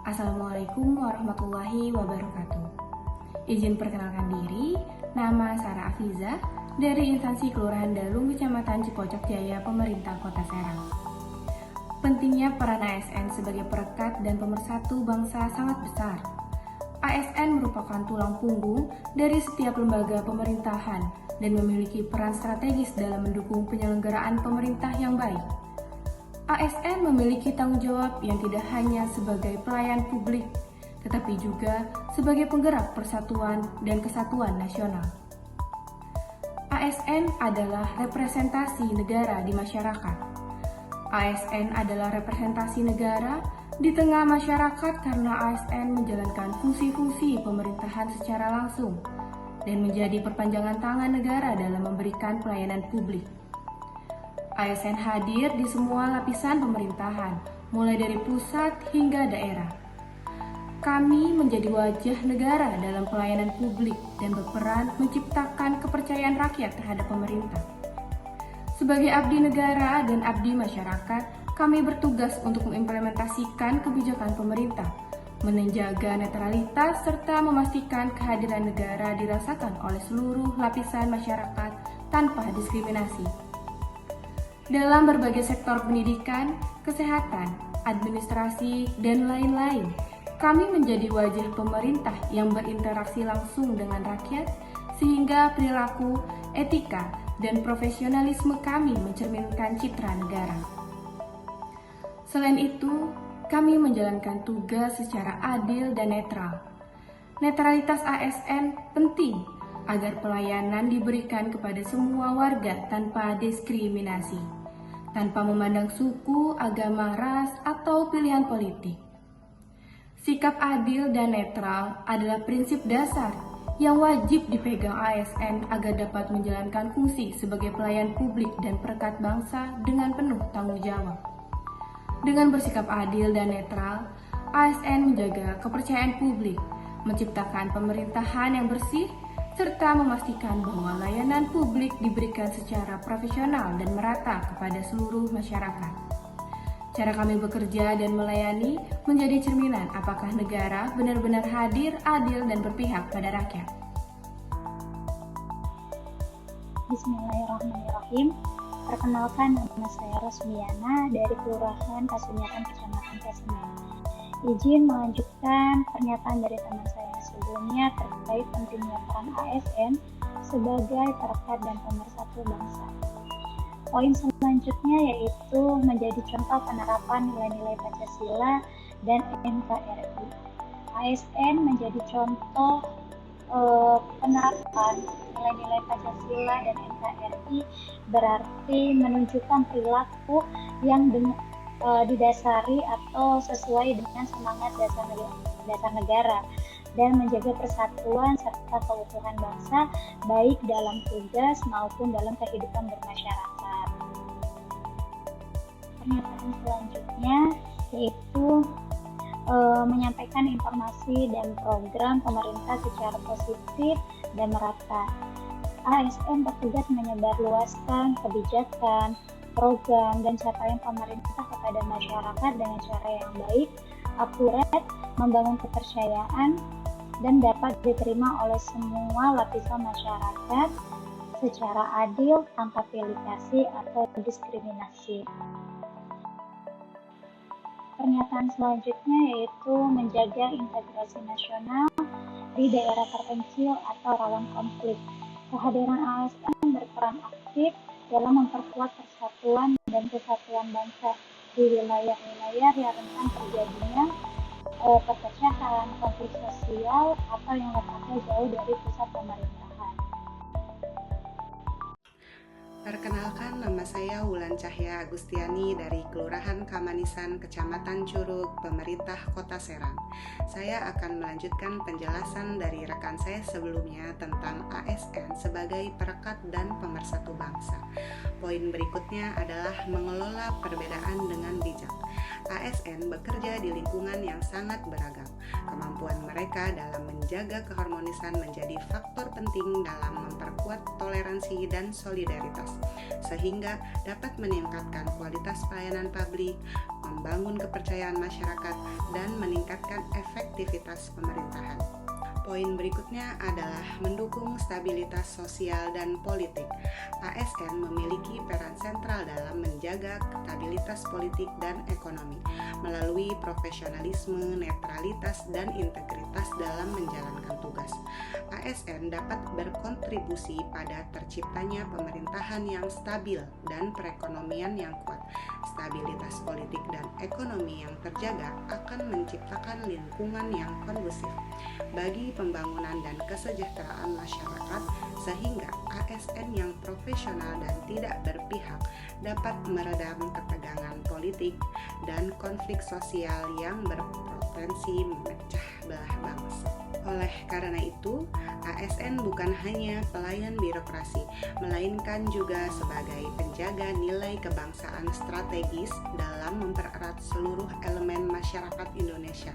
Assalamualaikum warahmatullahi wabarakatuh. Izin perkenalkan diri, nama Sarah Afiza dari instansi Kelurahan Dalung, Kecamatan Cipocok Jaya, Pemerintah Kota Serang. Pentingnya peran ASN sebagai perekat dan pemersatu bangsa sangat besar. ASN merupakan tulang punggung dari setiap lembaga pemerintahan dan memiliki peran strategis dalam mendukung penyelenggaraan pemerintah yang baik. ASN memiliki tanggung jawab yang tidak hanya sebagai pelayan publik, tetapi juga sebagai penggerak persatuan dan kesatuan nasional. ASN adalah representasi negara di masyarakat. ASN adalah representasi negara di tengah masyarakat karena ASN menjalankan fungsi-fungsi pemerintahan secara langsung dan menjadi perpanjangan tangan negara dalam memberikan pelayanan publik. ASN hadir di semua lapisan pemerintahan, mulai dari pusat hingga daerah. Kami menjadi wajah negara dalam pelayanan publik dan berperan menciptakan kepercayaan rakyat terhadap pemerintah. Sebagai abdi negara dan abdi masyarakat, kami bertugas untuk mengimplementasikan kebijakan pemerintah, menjaga netralitas, serta memastikan kehadiran negara dirasakan oleh seluruh lapisan masyarakat tanpa diskriminasi. Dalam berbagai sektor pendidikan, kesehatan, administrasi, dan lain-lain, kami menjadi wajah pemerintah yang berinteraksi langsung dengan rakyat, sehingga perilaku, etika, dan profesionalisme kami mencerminkan citra negara. Selain itu, kami menjalankan tugas secara adil dan netral. Netralitas ASN penting agar pelayanan diberikan kepada semua warga tanpa diskriminasi, tanpa memandang suku, agama, ras, atau pilihan politik. Sikap adil dan netral adalah prinsip dasar yang wajib dipegang ASN agar dapat menjalankan fungsi sebagai pelayan publik dan perekat bangsa dengan penuh tanggung jawab. Dengan bersikap adil dan netral, ASN menjaga kepercayaan publik, menciptakan pemerintahan yang bersih, serta memastikan bahwa layanan publik diberikan secara profesional dan merata kepada seluruh masyarakat. Cara kami bekerja dan melayani menjadi cerminan apakah negara benar-benar hadir, adil, dan berpihak pada rakyat. Bismillahirrahmanirrahim. Perkenalkan, nama saya Rosmiana dari Kelurahan Kasunyatan, Kecamatan Kesemen. Izin melanjutkan pernyataan dari teman saya sebelumnya terkait pentingnya peran ASN sebagai perekat dan pemersatu bangsa. Poin selanjutnya yaitu menjadi contoh penerapan nilai-nilai Pancasila dan NKRI. ASN menjadi contoh penerapan nilai-nilai Pancasila dan NKRI berarti menunjukkan perilaku yang didasari atau sesuai dengan semangat dasar negara dan menjaga persatuan serta keutuhan bangsa baik dalam tugas maupun dalam kehidupan bermasyarakat. Pernyataan selanjutnya yaitu menyampaikan informasi dan program pemerintah secara positif dan merata. ASN bertugas menyebarluaskan kebijakan, program, dan capaian pemerintah kepada masyarakat dengan cara yang baik, akurat, membangun kepercayaan, dan dapat diterima oleh semua lapisan masyarakat secara adil tanpa pilih kasih atau diskriminasi. Pernyataan selanjutnya yaitu menjaga integrasi nasional di daerah terpencil atau rawan konflik. Kehadiran ASN berperan aktif dalam memperkuat persatuan dan kesatuan bangsa di wilayah-wilayah yang rentan terjadinya perpecahan, konflik sosial, atau yang letaknya jauh dari pusat pemerintahan. Perkenalkan, nama saya Wulan Cahya Agustiani dari Kelurahan Kamanisan, Kecamatan Curug, Pemerintah Kota Serang. Saya akan melanjutkan penjelasan dari rekan saya sebelumnya tentang ASN sebagai perekat dan pemersatu bangsa. Poin berikutnya adalah mengelola perbedaan dengan bijak. ASN bekerja di lingkungan yang sangat beragam. Kemampuan mereka dalam menjaga keharmonisan menjadi faktor penting dalam memperkuat toleransi dan solidaritas, sehingga dapat meningkatkan kualitas pelayanan publik, membangun kepercayaan masyarakat, dan meningkatkan efektivitas pemerintahan. Poin berikutnya adalah mendukung stabilitas sosial dan politik. ASN memiliki peran sentral dalam menjaga stabilitas politik dan ekonomi melalui profesionalisme, netralitas, dan integritas dalam menjalankan tugas. ASN dapat berkontribusi pada terciptanya pemerintahan yang stabil dan perekonomian yang kuat. Stabilitas politik dan ekonomi yang terjaga akan menciptakan lingkungan yang kondusif bagi pembangunan dan kesejahteraan masyarakat, sehingga ASN yang profesional dan tidak berpihak dapat meredam ketegangan politik dan konflik sosial yang berpotensi memecah belah bangsa. Oleh karena itu, ASN bukan hanya pelayan birokrasi, melainkan juga sebagai penjaga nilai kebangsaan strategis dalam mempererat seluruh elemen masyarakat Indonesia